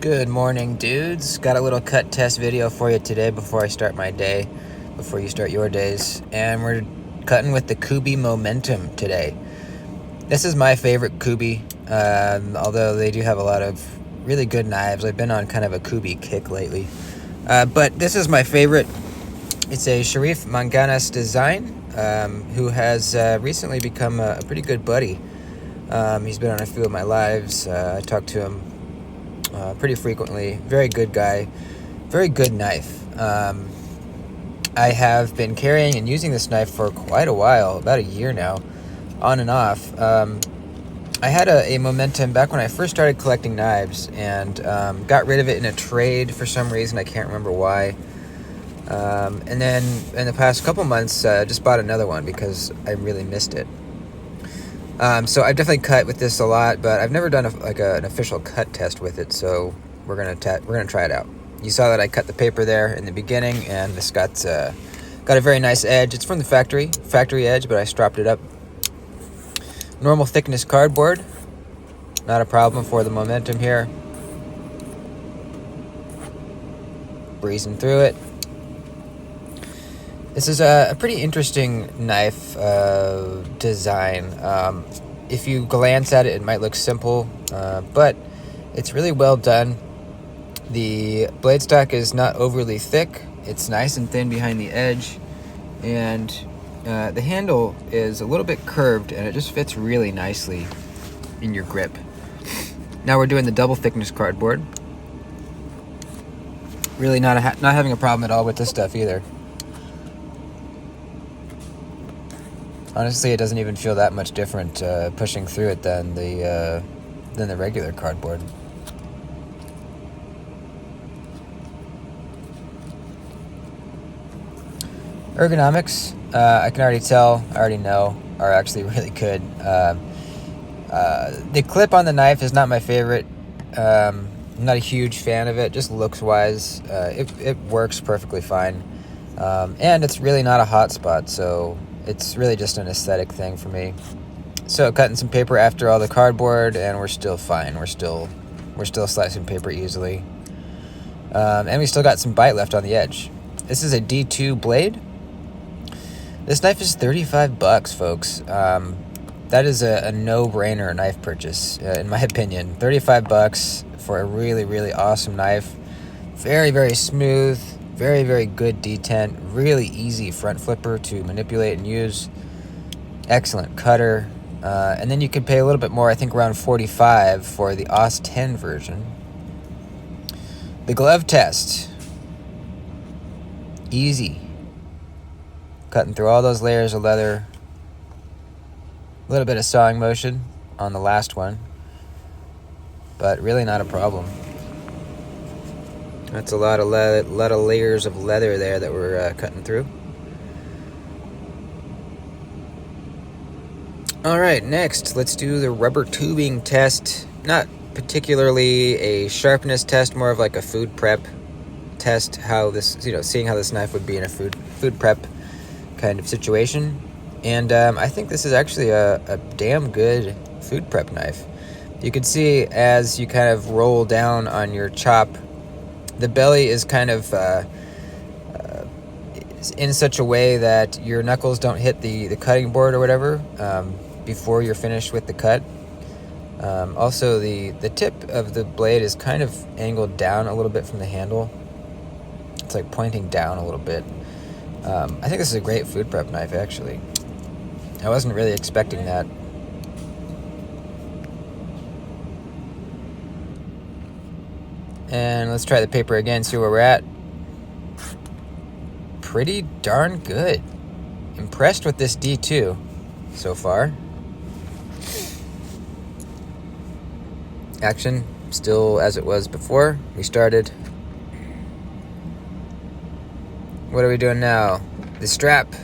Good morning, dudes. Got a little cut test video for you today before I start my day, before you start your days. And we're cutting with the Kubey Momentum today. This is my favorite Kubey, although they do have a lot of really good knives. I've been on kind of a Kubey kick lately. But this is my favorite. It's a Sharif Manganas design, who has recently become a pretty good buddy. He's been on a few of my lives. I talked to him pretty frequently. Very good guy, very good knife. I have been carrying and using this knife for quite a while, about a year now, on and off. I had a Momentum back when I first started collecting knives, and got rid of it in a trade for some reason. I can't remember why. And then in the past couple months, just bought another one because I really missed it. So I've definitely cut with this a lot, but I've never done an official cut test with it. So we're gonna try it out. You saw that I cut the paper there in the beginning, and this got a very nice edge. It's from the factory edge, but I stropped it up. Normal thickness cardboard, not a problem for the Momentum here. Breezing through it. This is a pretty interesting knife design. If you glance at it, it might look simple, but it's really well done. The blade stock is not overly thick. It's nice and thin behind the edge, and the handle is a little bit curved, and it just fits really nicely in your grip. Now we're doing the double thickness cardboard. Really not having a problem at all with this stuff either. Honestly, it doesn't even feel that much different pushing through it than the regular cardboard. Ergonomics, I can already tell, I already know, are actually really good. The clip on the knife is not my favorite. I'm not a huge fan of it, just looks-wise. It works perfectly fine. And it's really not a hot spot, so it's really just an aesthetic thing for me. So cutting some paper after all the cardboard, and we're still fine. We're still slicing paper easily. And we still got some bite left on the edge. This is a D2 blade. This knife is $35, folks. That is a no-brainer knife purchase, in my opinion. $35 for a really, really awesome knife. Very, very smooth. Very, very good detent. Really easy front flipper to manipulate and use. Excellent cutter. And then you can pay a little bit more, I think around $45 for the AUS 10 version. The glove test. Easy. Cutting through all those layers of leather. A little bit of sawing motion on the last one, but really not a problem. That's a lot of layers of leather there that we're cutting through. All right, next, let's do the rubber tubing test. Not particularly a sharpness test, more of like a food prep test. How this, seeing how this knife would be in a food prep kind of situation. And I think this is actually a damn good food prep knife. You can see as you kind of roll down on your chop, the belly is kind of in such a way that your knuckles don't hit the cutting board or whatever before you're finished with the cut. Also, the tip of the blade is kind of angled down a little bit from the handle. It's like pointing down a little bit. I think this is a great food prep knife, actually. I wasn't really expecting that. And let's try the paper again, see where we're at. Pretty darn good. Impressed with this D2 so far. Action still as it was before we started. What are we doing now? The strap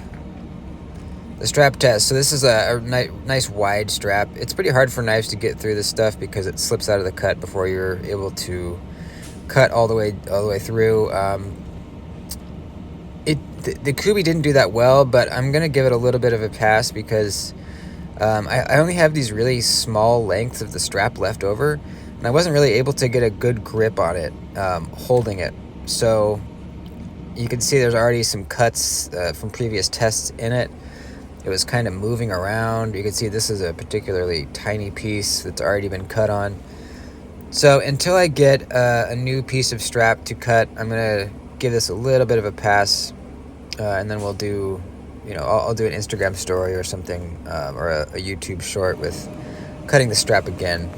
test. So this is a nice wide strap. It's pretty hard for knives to get through this stuff because it slips out of the cut before you're able to cut all the way through. The Kubey didn't do that well, but I'm gonna give it a little bit of a pass because I only have these really small lengths of the strap left over, and I wasn't really able to get a good grip on it, holding it. So you can see there's already some cuts from previous tests in it. It was kind of moving around. You can see this is a particularly tiny piece that's already been cut on. So until I get a new piece of strap to cut, I'm gonna give this a little bit of a pass, and then we'll do, I'll do an Instagram story or something, or a YouTube short with cutting the strap again.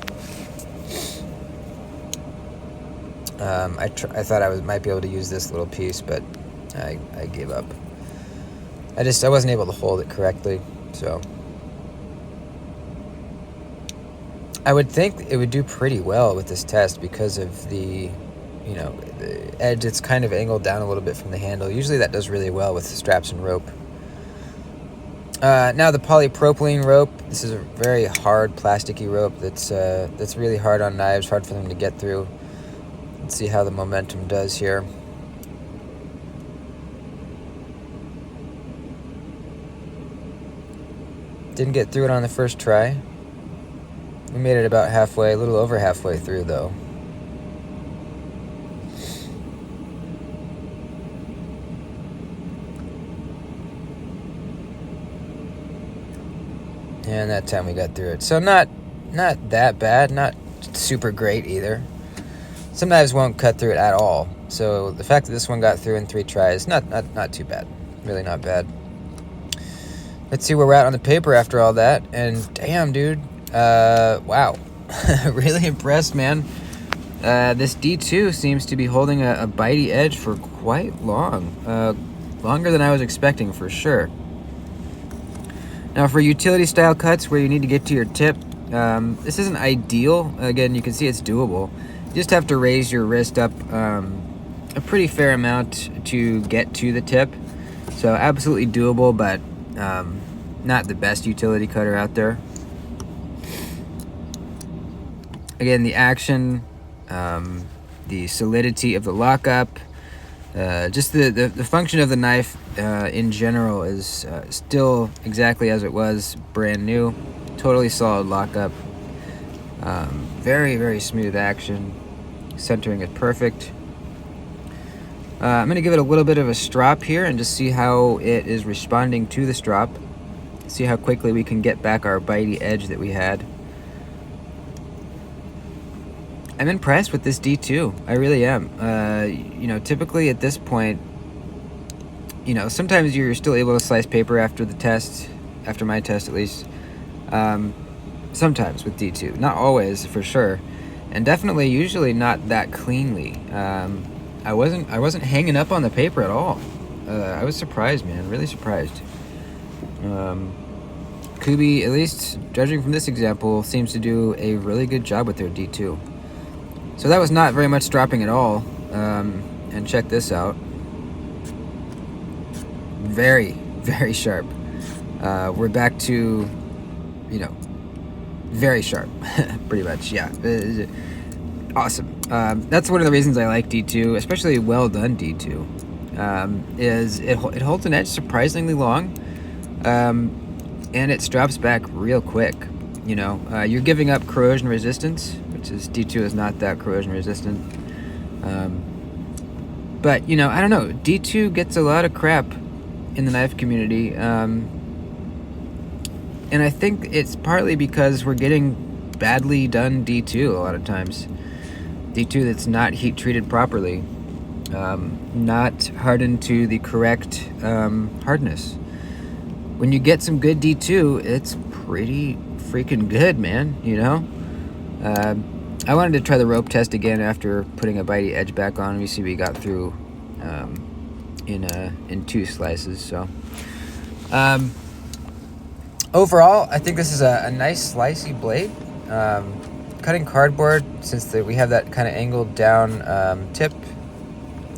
I thought I might be able to use this little piece, but I gave up. I wasn't able to hold it correctly, so I would think it would do pretty well with this test because of the edge. It's kind of angled down a little bit from the handle. Usually that does really well with straps and rope. Now the polypropylene rope. This is a very hard plasticky rope that's really hard on knives, hard for them to get through. Let's see how the Momentum does here. Didn't get through it on the first try. We made it about halfway, a little over halfway through though. And that time we got through it. So not that bad, not super great either. Some knives won't cut through it at all. So the fact that this one got through in 3 tries, not too bad. Really not bad. Let's see where we're at on the paper after all that. And damn, dude. Wow. Really impressed, man. This D2 seems to be holding a bitey edge for quite long. Longer than I was expecting, for sure. Now, for utility style cuts where you need to get to your tip, this isn't ideal. Again, you can see it's doable. You just have to raise your wrist up a pretty fair amount to get to the tip. So absolutely doable, but not the best utility cutter out there. Again, the action, the solidity of the lockup, just the function of the knife in general is still exactly as it was, brand new. Totally solid lockup. Very, very smooth action. Centering it perfect. I'm going to give it a little bit of a strop here and just see how it is responding to the strop. See how quickly we can get back our bitey edge that we had. I'm impressed with this D2. I really am. Typically at this point, sometimes you're still able to slice paper after the test, after my test at least. Sometimes with D2, not always for sure, and definitely usually not that cleanly. I wasn't hanging up on the paper at all. I was surprised, man, really surprised. Kubey, at least judging from this example, seems to do a really good job with their D2. So that was not very much dropping at all. And check this out. Very, very sharp. We're back to, very sharp, pretty much, yeah. Awesome. That's one of the reasons I like D2, especially well done D2, is it holds an edge surprisingly long, and it straps back real quick. You're giving up corrosion resistance, which is D2 is not that corrosion resistant. But, I don't know. D2 gets a lot of crap in the knife community. And I think it's partly because we're getting badly done D2 a lot of times. D2 that's not heat treated properly. Not hardened to the correct hardness. When you get some good D2, it's pretty freaking good, man, I wanted to try the rope test again after putting a bitey edge back on. We see we got through in 2 slices. So overall, I think this is a nice slicey blade. Cutting cardboard, since we have that kind of angled down tip,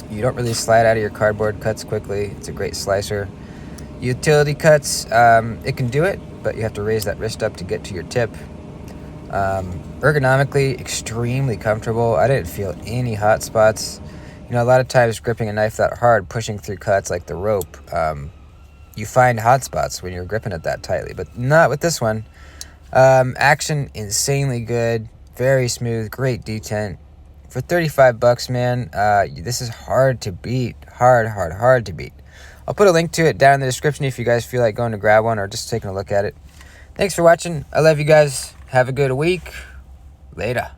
you don't really slide out of your cardboard cuts quickly. It's a great slicer. Utility cuts, it can do it, but you have to raise that wrist up to get to your tip. Ergonomically, extremely comfortable. I didn't feel any hot spots. A lot of times gripping a knife that hard, pushing through cuts like the rope, you find hot spots when you're gripping it that tightly, but not with this one. Action, insanely good. Very smooth, great detent. For 35 bucks, man, this is hard to beat. Hard to beat. I'll put a link to it down in the description if you guys feel like going to grab one or just taking a look at it. Thanks for watching. I love you guys. Have a good week. Later.